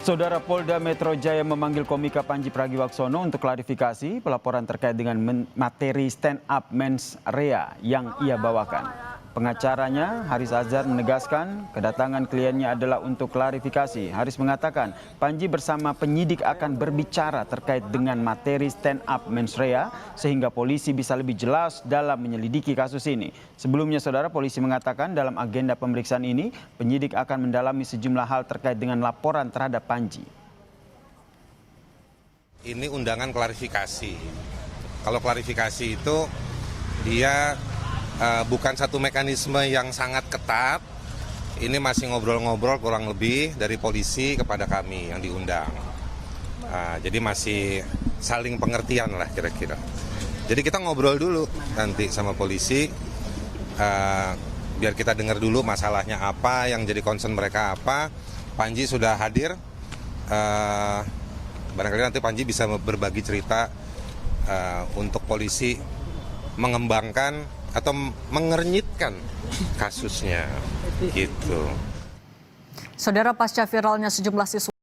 Saudara Polda Metro Jaya memanggil komika Panji Pragiwaksono untuk klarifikasi pelaporan terkait dengan materi stand up mens rea yang ia bawakan. Pengacaranya, Haris Azhar, menegaskan kedatangan kliennya adalah untuk klarifikasi. Haris mengatakan Panji bersama penyidik akan berbicara terkait dengan materi stand up mens rea sehingga polisi bisa lebih jelas dalam menyelidiki kasus ini. Sebelumnya, saudara, polisi mengatakan dalam agenda pemeriksaan ini penyidik akan mendalami sejumlah hal terkait dengan laporan terhadap Panji. Ini undangan klarifikasi. Kalau klarifikasi itu dia bukan satu mekanisme yang sangat ketat. Ini masih ngobrol-ngobrol kurang lebih dari polisi kepada kami yang diundang. Jadi masih saling pengertian lah kira-kira. Jadi kita ngobrol dulu nanti sama polisi. Biar kita dengar dulu masalahnya apa, yang jadi concern mereka apa. Panji sudah hadir. Barangkali nanti Panji bisa berbagi cerita untuk polisi mengembangkan atau mengernyitkan kasusnya gitu. Saudara, pasca viralnya sejumlah siswa